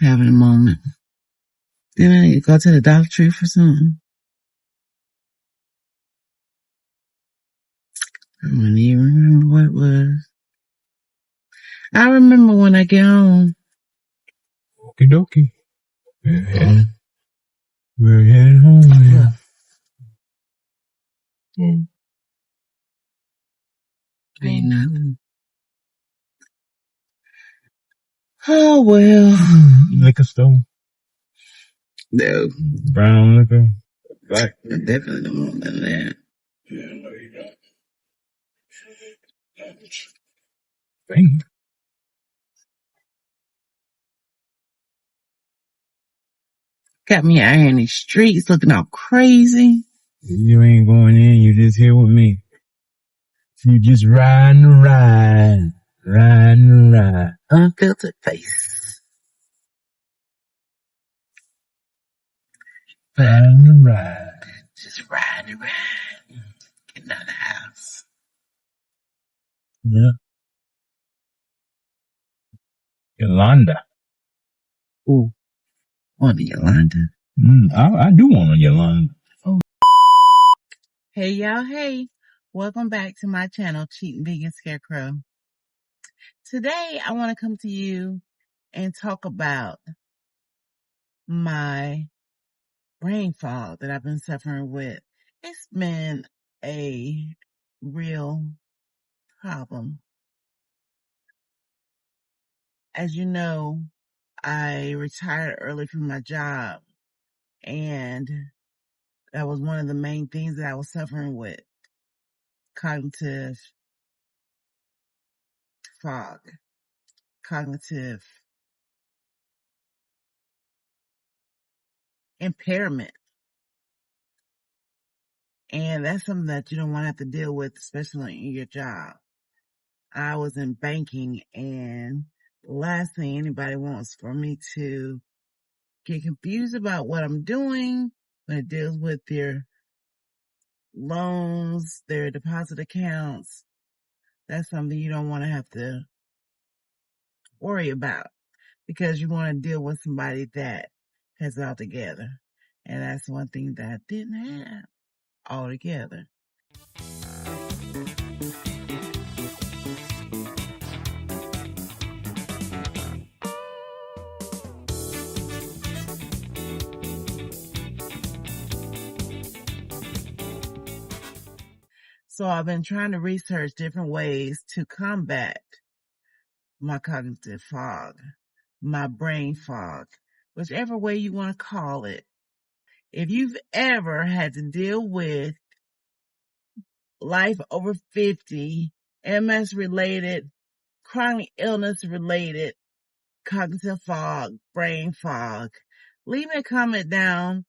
having a moment. Then I need to go to the Dollar Tree for something. I don't even remember what it was. I remember when I get home. Okie dokie. We're heading home now. Ain't nothing. Oh, well. Liquor store. No. Brown liquor. Black. I definitely don't want none of that. Yeah, no, you don't. Dang. Got me out here in these streets looking all crazy. You ain't going in, you just here with me. You just riding the ride. Riding the ride. Unfiltered face. Riding the ride. Just riding around. Getting out of the house. Yeah. Yolanda. Ooh. Want a Yolanda? I do want a Yolanda. Oh. Hey, y'all. Hey. Welcome back to my channel, Cheating Vegan Scarecrow. Today, I want to come to you and talk about my brain fog that I've been suffering with. It's been a real problem. As you know, I retired early from my job, and that was one of the main things that I was suffering with. Cognitive fog, cognitive impairment. And that's something that you don't want to have to deal with, especially in your job. I was in banking, and the last thing anybody wants for me to get confused about what I'm doing when it deals with their loans, their deposit accounts. That's something you don't want to have to worry about, because you want to deal with somebody that has it all together. And that's one thing that I didn't have altogether. So I've been trying to research different ways to combat my cognitive fog, my brain fog, whichever way you want to call it. If you've ever had to deal with life over 50, MS related, chronic illness related, cognitive fog, brain fog, leave me a comment down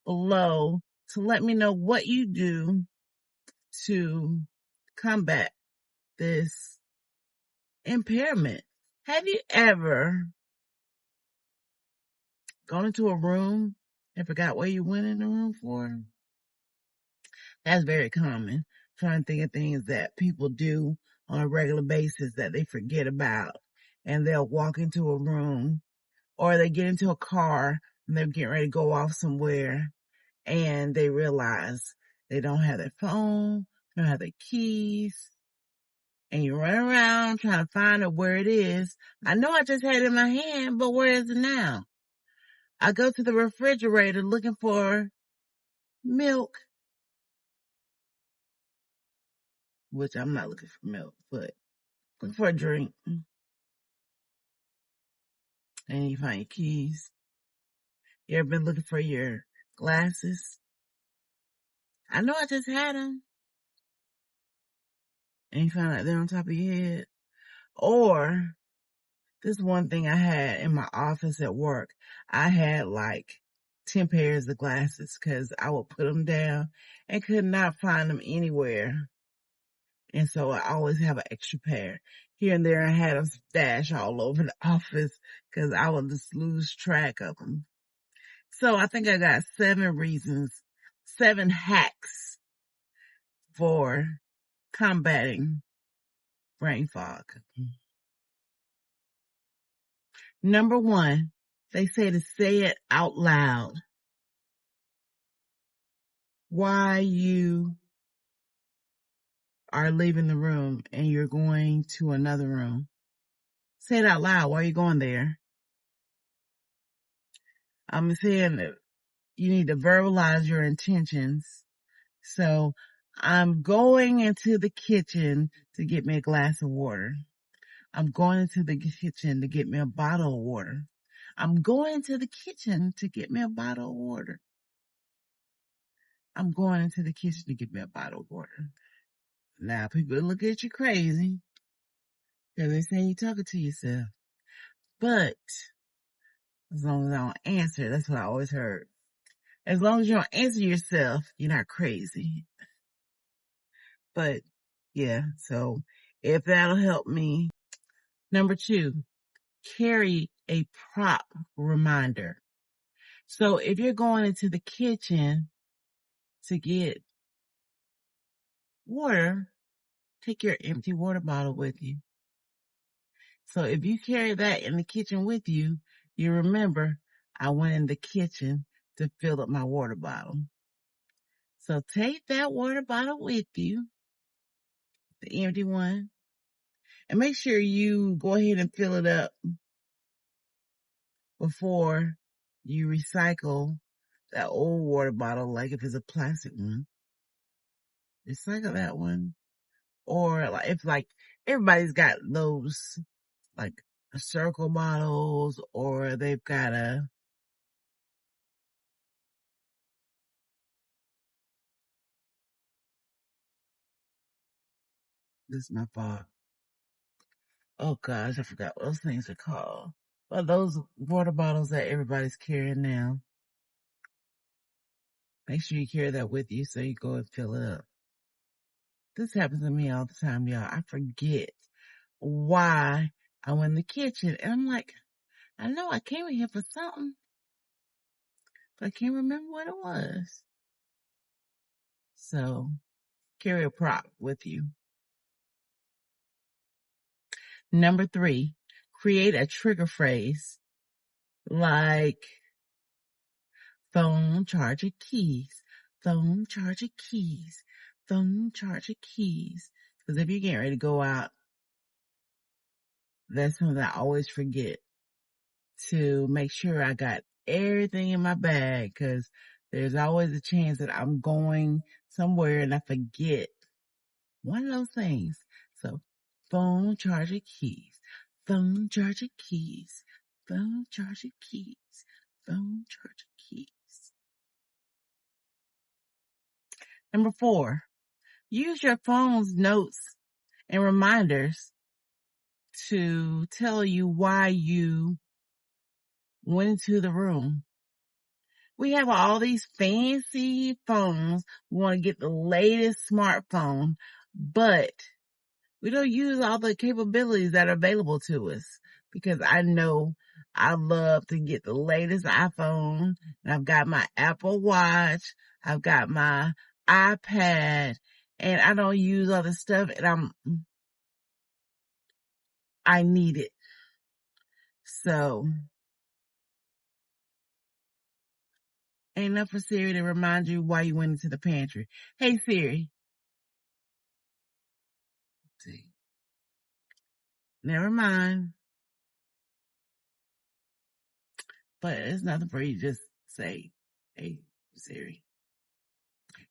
below to let me know what you do to combat this impairment. Have you ever gone into a room and forgot what you went in the room for? That's very common. Trying to think of things that people do on a regular basis that they forget about. And they'll walk into a room, or they get into a car and they're getting ready to go off somewhere, and they realize they don't have their phone, they don't have their keys, and you run around trying to find out where it is. I know I just had it in my hand, but where is it now? I go to the refrigerator looking for milk, which I'm not looking for milk, but looking for a drink. And you find your keys. You ever been looking for your glasses? I know I just had them. And you find out they're on top of your head. Or, this one thing I had in my office at work. I had like 10 pairs of glasses because I would put them down and could not find them anywhere. And so I always have an extra pair. Here and there I had them stashed all over the office because I would just lose track of them. So I think I got 7 hacks for combating brain fog. Number 1, They say to say it out loud. Why you are leaving the room and you're going to another room. Say it out loud. Why are you going there? I'm saying that you need to verbalize your intentions. So I'm going into the kitchen to get me a glass of water. I'm going into the kitchen to get me a bottle of water. I'm going into the kitchen to get me a bottle of water. I'm going into the kitchen to get me a bottle of water. Now people look at you crazy because they say you're talking to yourself. But as long as I don't answer, that's what I always heard. As long as you don't answer yourself, you're not crazy. But yeah, so if that'll help me. Number 2, carry a prop reminder. So if you're going into the kitchen to get water, take your empty water bottle with you. So if you carry that in the kitchen with you, you remember I went in the kitchen to fill up my water bottle. So take that water bottle with you, the empty one, and make sure you go ahead and fill it up before you recycle that old water bottle, like if it's a plastic one. Recycle that one. Or like if like everybody's got those like circle bottles, or they've got this is my fault. Oh gosh, I forgot what those things are called. But those water bottles that everybody's carrying now, make sure you carry that with you so you go and fill it up. This happens to me all the time, y'all. I forget why I went in the kitchen. And I'm like, I know I came in here for something, but I can't remember what it was. So carry a prop with you. Number 3, create a trigger phrase like phone charger keys, phone charger keys, phone charger keys. Because if you're getting ready to go out, that's something I always forget to make sure I got everything in my bag, because there's always a chance that I'm going somewhere and I forget one of those things. So phone charger keys, phone charger keys, phone charger keys, phone charger keys. Number 4, use your phone's notes and reminders to tell you why you went into the room. We have all these fancy phones. We want to get the latest smartphone, but we don't use all the capabilities that are available to us, because I know I love to get the latest iPhone, and I've got my Apple Watch, I've got my iPad, and I don't use all this stuff, and I need it. So ain't enough for Siri to remind you why you went into the pantry. Hey Siri. See. Never mind. But it's nothing for you to just say, hey Siri,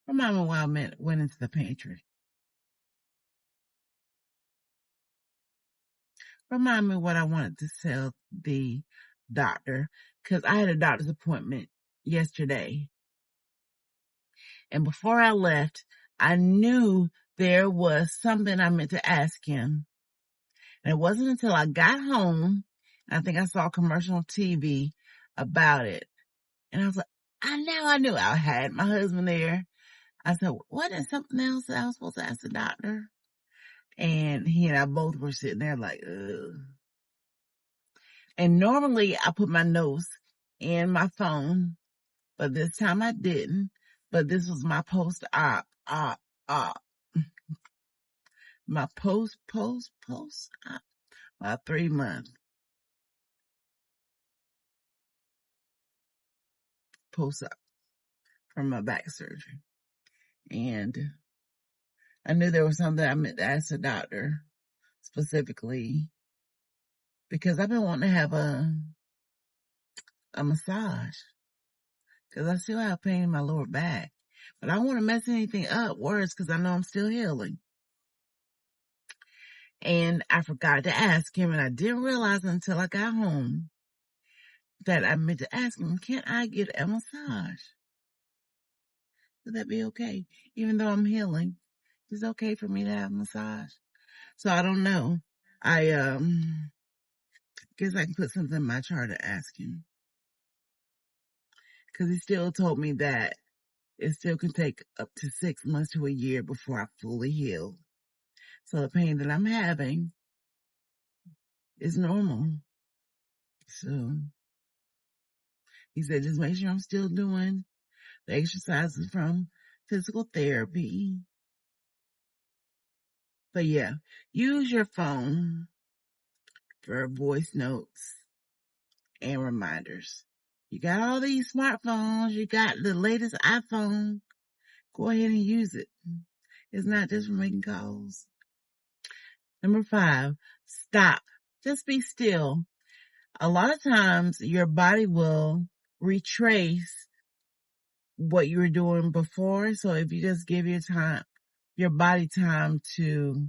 remind me why I went into the pantry. Remind me what I wanted to tell the doctor, because I had a doctor's appointment yesterday. And before I left, I knew there was something I meant to ask him. And it wasn't until I got home, I think I saw a commercial on TV about it. And I was like, I knew. I had my husband there. I said, what is something else that I was supposed to ask the doctor? And he and I both were sitting there like, ugh. And normally I put my notes in my phone, but this time I didn't. But this was my post-op, my post-op, about 3 months. post-op from my back surgery. And I knew there was something I meant to ask the doctor specifically because I've been wanting to have a massage because I still have pain in my lower back. But I don't want to mess anything up worse because I know I'm still healing. And I forgot to ask him, and I didn't realize until I got home that I meant to ask him, can I get a massage? Would that be okay? Even though I'm healing, is it okay for me to have a massage? So I don't know. I guess I can put something in my chart to ask him. Because he still told me that it still can take up to 6 months to a year before I fully heal. So the pain that I'm having is normal. So he said, just make sure I'm still doing the exercises from physical therapy. But yeah, use your phone for voice notes and reminders. You got all these smartphones, you got the latest iPhone, go ahead and use it. It's not just for making calls. Number 5, stop. Just be still. A lot of times your body will retrace what you were doing before. So if you just give your body time to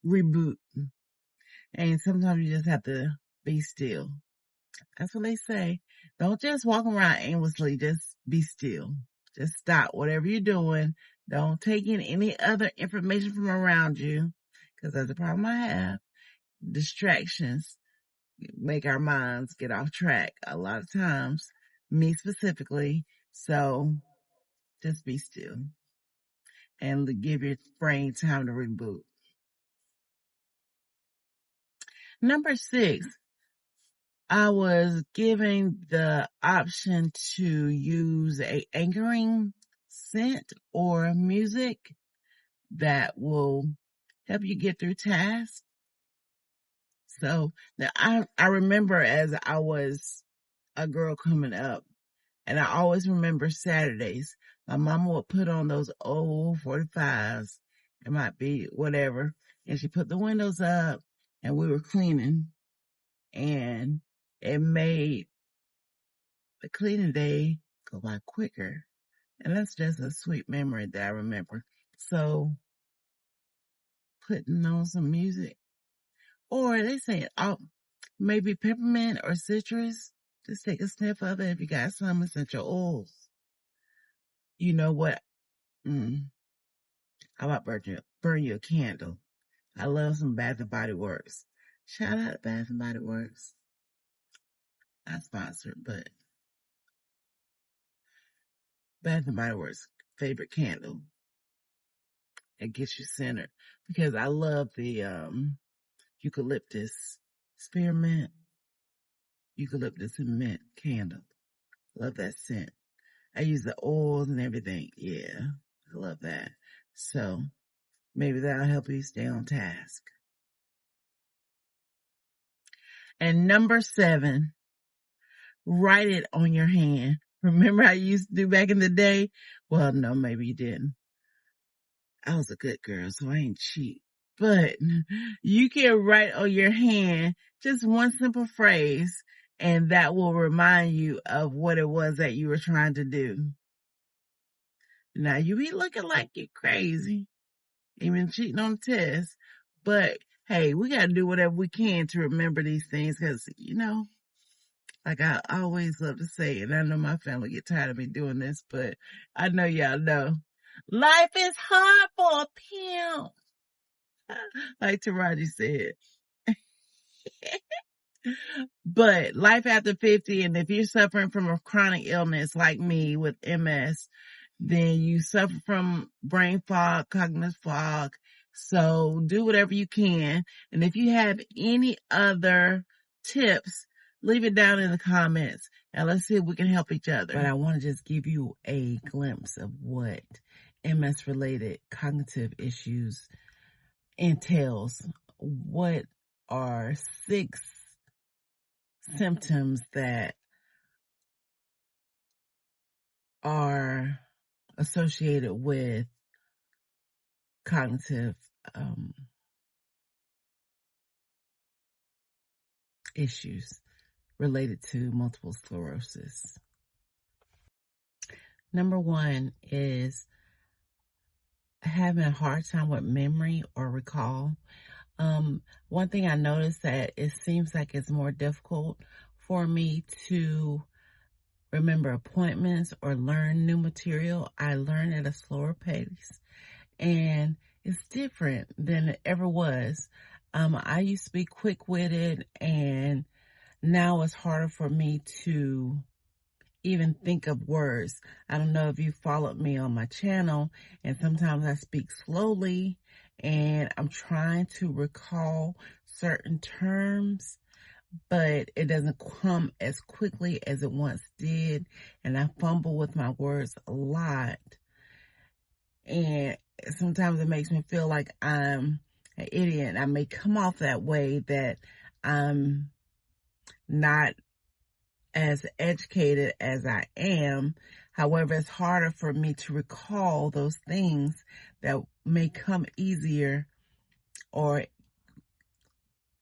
reboot. And sometimes you just have to be still. That's what they say. Don't just walk around aimlessly. Just be still. Just stop whatever you're doing. Don't take in any other information from around you. Because that's the problem I have. Distractions make our minds get off track a lot of times. Me specifically. So just be still. And give your brain time to reboot. Number 6. I was given the option to use a anchoring scent or music that will help you get through tasks. So now I remember as I was a girl coming up, and I always remember Saturdays, my mama would put on those old 45s. It might be whatever. And she put the windows up and we were cleaning, and it made the cleaning day go by quicker. And that's just a sweet memory that I remember. So putting on some music, or they say, oh, maybe peppermint or citrus. Just take a sniff of it if you got some essential oils. You know what? How about burn you a candle? I love some Bath and Body Works. Shout out to Bath and Body Works. Not sponsored, but Bath and Body Works favorite candle. It gets you centered because I love the eucalyptus spearmint, eucalyptus and mint candle. Love that scent. I use the oils and everything. Yeah, I love that. So maybe that'll help you stay on task. And number 7, write it on your hand. Remember how you used to do back in the day? Well, no, maybe you didn't. I was a good girl, so I ain't cheat. But you can write on your hand just one simple phrase, and that will remind you of what it was that you were trying to do. Now, you be looking like you're crazy, even cheating on the test. But, hey, we got to do whatever we can to remember these things because, like I always love to say, and I know my family get tired of me doing this, but I know y'all know. Life is hard for a pimp. Like Taraji said. But life after 50, and if you're suffering from a chronic illness like me with MS, then you suffer from brain fog, cognitive fog. So do whatever you can. And if you have any other tips, leave it down in the comments and let's see if we can help each other. But I want to just give you a glimpse of what MS related cognitive issues entails. What are 6 symptoms that are associated with cognitive issues related to multiple sclerosis. Number one is having a hard time with memory or recall. One thing I noticed that it seems like it's more difficult for me to remember appointments or learn new material. I learn at a slower pace, and it's different than it ever was. I used to be quick-witted, and now it's harder for me to even think of words. I don't know if you followed me on my channel, and sometimes I speak slowly and I'm trying to recall certain terms, but it doesn't come as quickly as it once did, and I fumble with my words a lot, and sometimes it makes me feel like I'm an idiot. I may come off that way, that I'm not as educated as I am. However, it's harder for me to recall those things that may come easier, or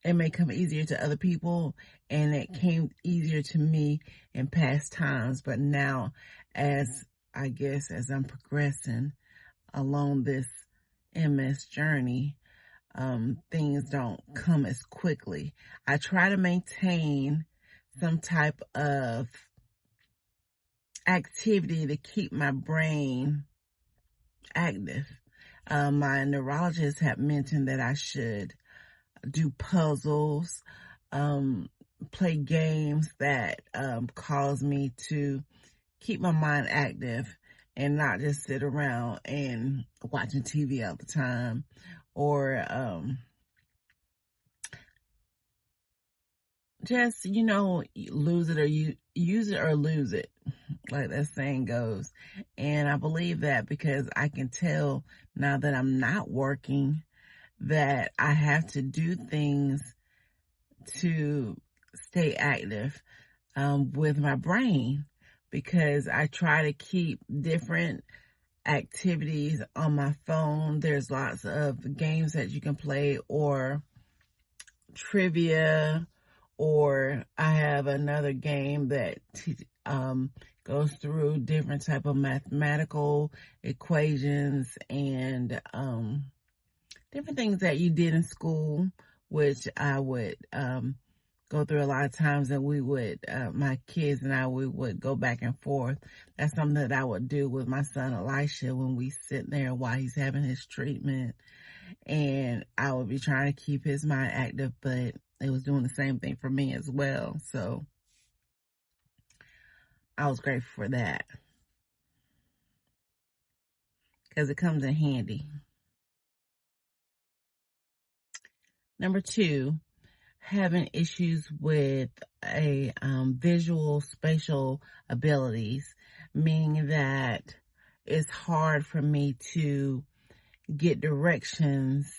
it may come easier to other people, and it came easier to me in past times. But now, as I'm progressing along this MS journey, things don't come as quickly. I try to maintain some type of activity to keep my brain active. My neurologist had mentioned that I should do puzzles, play games that cause me to keep my mind active and not just sit around and watching TV all the time, or just, lose it, or you use it or lose it, like that saying goes. And I believe that because I can tell now that I'm not working that I have to do things to stay active with my brain, because I try to keep different activities on my phone. There's lots of games that you can play, or trivia, or I have another game that goes through different type of mathematical equations and different things that you did in school, which I would go through a lot of times, and we would, my kids and I, we would go back and forth. That's something that I would do with my son Elisha when we sit there while he's having his treatment, and I would be trying to keep his mind active, but it was doing the same thing for me as well. So I was grateful for that, because it comes in handy. Number two, having issues with a visual spatial abilities, meaning that it's hard for me to get directions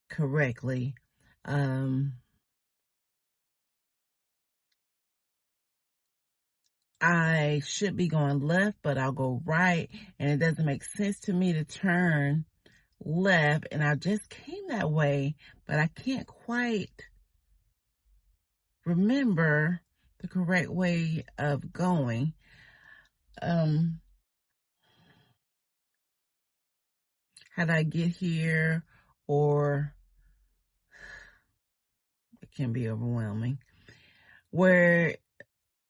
correctly. I should be going left, but I'll go right, and it doesn't make sense to me to turn left, and I just came that way, but I can't quite remember the correct way of going. How did I get here? Or it can be overwhelming, where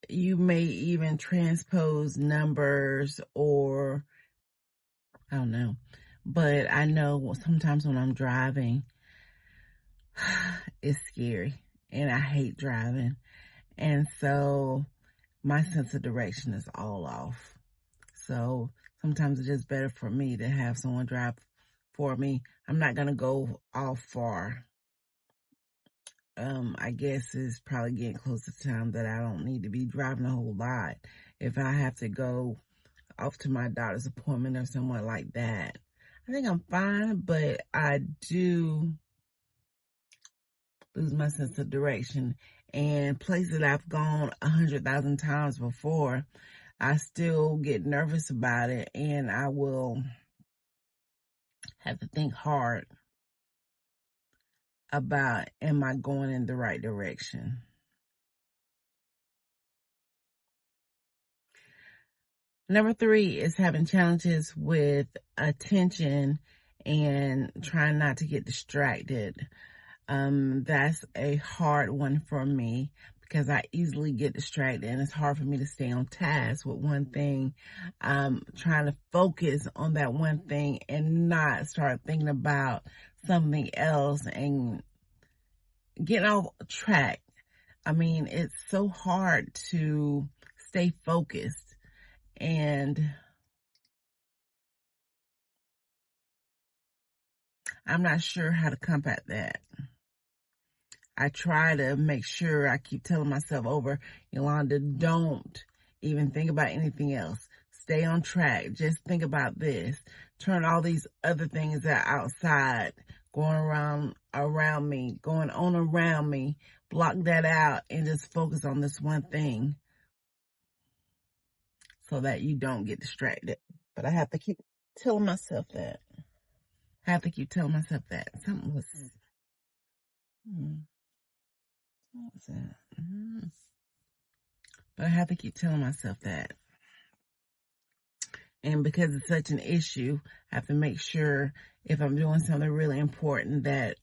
you may even transpose numbers, or I don't know. But I know sometimes when I'm driving, it's scary, and I hate driving. And so my sense of direction is all off. So sometimes it's just better for me to have someone drive for me. I'm not going to go all far. I guess it's probably getting close to time that I don't need to be driving a whole lot. If I have to go off to my doctor's appointment or somewhere like that, I think I'm fine, but I do lose my sense of direction. And places that I've gone 100,000 times before, I still get nervous about it, and I will have to think hard about, am I going in the right direction? Number 3 is having challenges with attention and trying not to get distracted. That's a hard one for me because I easily get distracted and it's hard for me to stay on task with one thing. Trying to focus on that one thing and not start thinking about something else and getting off track. I mean, it's so hard to stay focused, and I'm not sure how to combat that. I try to make sure I keep telling myself over, Yolanda, don't even think about anything else. Stay on track. Just think about this. Turn all these other things that are outside, going around me, going on around me. Block that out and just focus on this one thing so that you don't get distracted. But I have to keep telling myself that. I have to keep telling myself that. Something was, what was that? But I have to keep telling myself that. And because it's such an issue, I have to make sure if I'm doing something really important that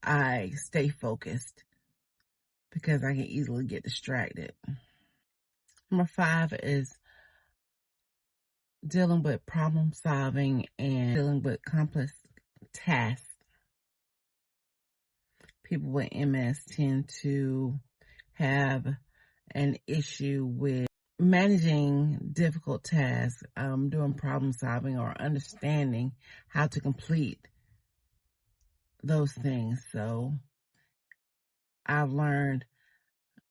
I stay focused because I can easily get distracted. Number 5 is dealing with problem solving and dealing with complex tasks. People with MS tend to have an issue with managing difficult tasks, doing problem solving or understanding how to complete those things. So I've learned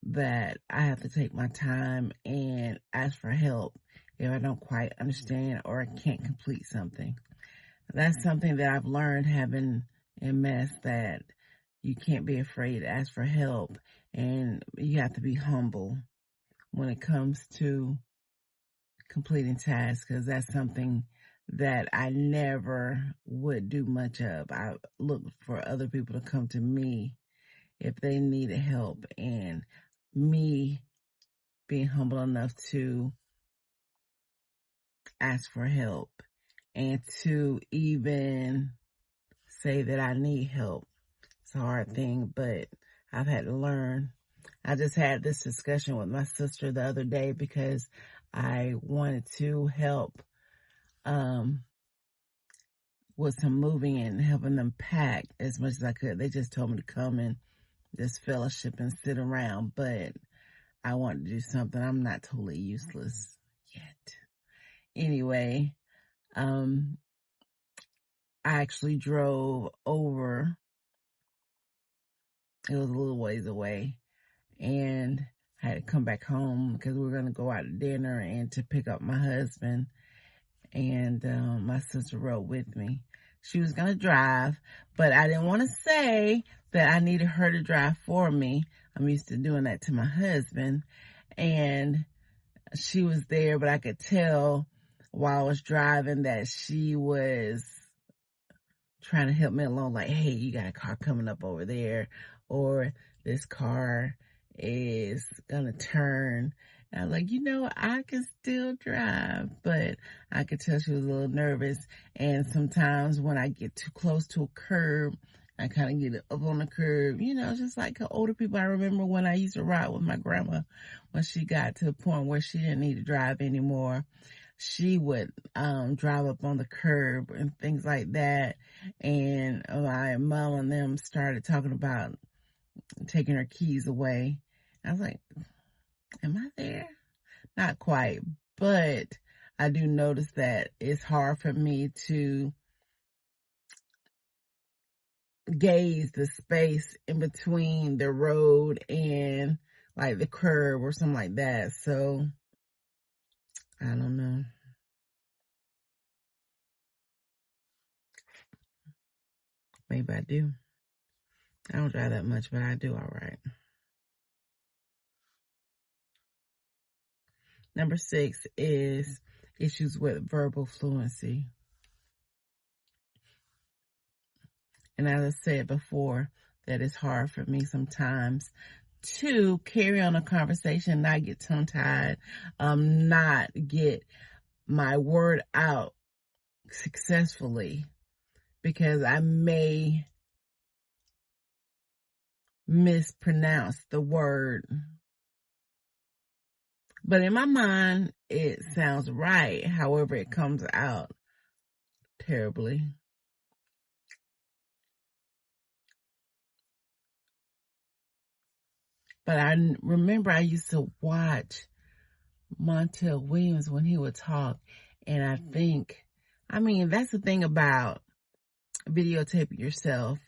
that I have to take my time and ask for help if I don't quite understand or I can't complete something. That's something that I've learned having MS, that you can't be afraid to ask for help and you have to be humble when it comes to completing tasks, because that's something that I never would do much of. I look for other people to come to me if they needed help, and me being humble enough to ask for help and to even say that I need help. It's a hard thing, but I've had to learn. I just had this discussion with my sister the other day because I wanted to help with some moving and helping them pack as much as I could. They just told me to come and just fellowship and sit around, but I wanted to do something. I'm not totally useless yet. Anyway, I actually drove over. It was a little ways away, and I had to come back home because we were going to go out to dinner and to pick up my husband. And my sister rode with me. She was going to drive, but I didn't want to say that I needed her to drive for me. I'm used to doing that to my husband. And she was there, but I could tell while I was driving that she was trying to help me along, like, hey, you got a car coming up over there, or this car is gonna turn. And I'm like, I can still drive, but I could tell she was a little nervous. And sometimes when I get too close to a curb, I kind of get up on the curb, just like older people. I remember when I used to ride with my grandma, when she got to the point where she didn't need to drive anymore, she would drive up on the curb and things like that. And my mom and them started talking about taking her keys away. I was like, am I there? Not quite, but I do notice that it's hard for me to gauge the space in between the road and like the curb or something like that. So I don't know. Maybe I do. I don't drive that much, but I do all right. Number 6 is issues with verbal fluency. And as I said before, that it's hard for me sometimes to carry on a conversation, not get tongue-tied, not get my word out successfully, because I may mispronounce the word. But in my mind, it sounds right. However, it comes out terribly. But I remember I used to watch Montel Williams when he would talk. And I think, that's the thing about videotaping yourself.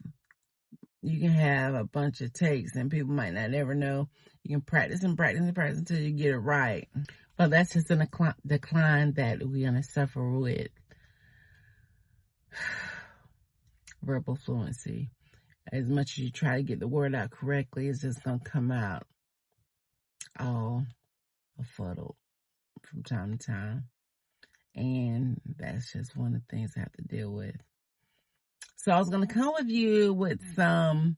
You can have a bunch of takes and people might not ever know. You can practice and practice and practice until you get it right. But that's just a decline that we're going to suffer with verbal fluency. As much as you try to get the word out correctly, it's just going to come out all befuddled from time to time. And that's just one of the things I have to deal with. So I was going to come with you with some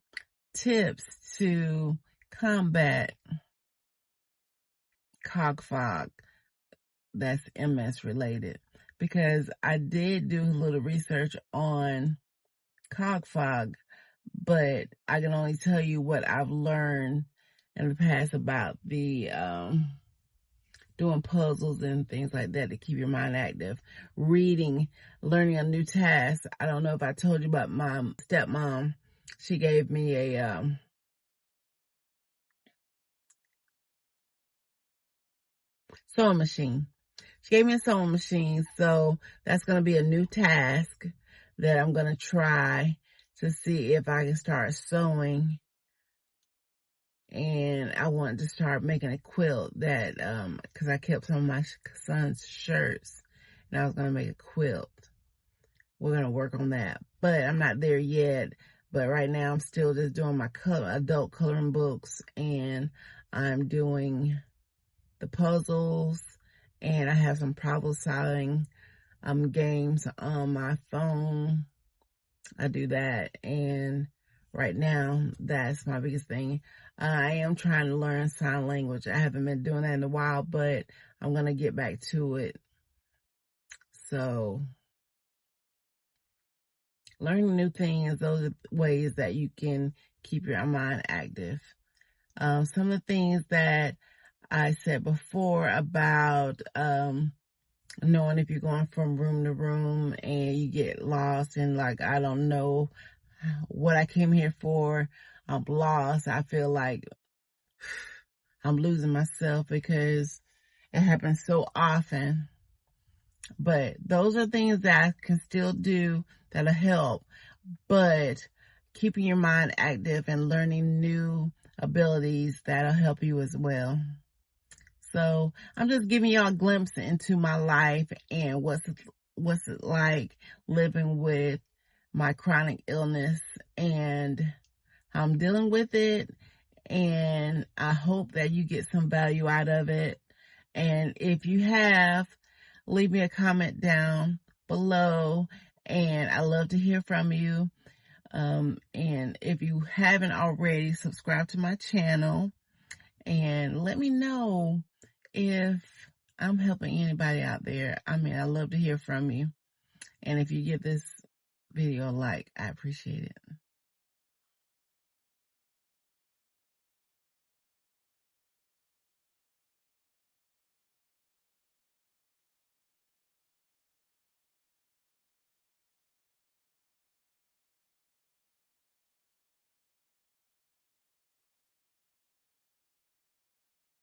tips to combat cog fog that's MS related, because I did do a little research on cog fog, but I can only tell you what I've learned in the past about the doing puzzles and things like that to keep your mind active, reading, learning a new task. I don't know if I told you about my stepmom. She gave me a sewing machine. She gave me a sewing machine, so that's going to be a new task that I'm going to try to see if I can start sewing. And I wanted to start making a quilt that, because I kept some of my son's shirts, and I was going to make a quilt. We're going to work on that, but I'm not there yet. But right now I'm still just doing my adult coloring books, and I'm doing the puzzles, and I have some problem solving games on my phone. I do that, and right now that's my biggest thing. I am trying to learn sign language. I haven't been doing that in a while, but I'm going to get back to it. So learning new things, those are ways that you can keep your mind active. Some of the things that I said before about knowing if you're going from room to room and you get lost and like, I don't know what I came here for, I'm lost. I feel like I'm losing myself because it happens so often. But those are things that I can still do that'll help. But keeping your mind active and learning new abilities, that'll help you as well. So I'm just giving y'all a glimpse into my life and what's it like living with my chronic illness and how I'm dealing with it. And I hope that you get some value out of it. And if you have, leave me a comment down below, and I love to hear from you. And if you haven't already, subscribe to my channel and let me know if I'm helping anybody out there. I love to hear from you. And if you give this video a like, I appreciate it.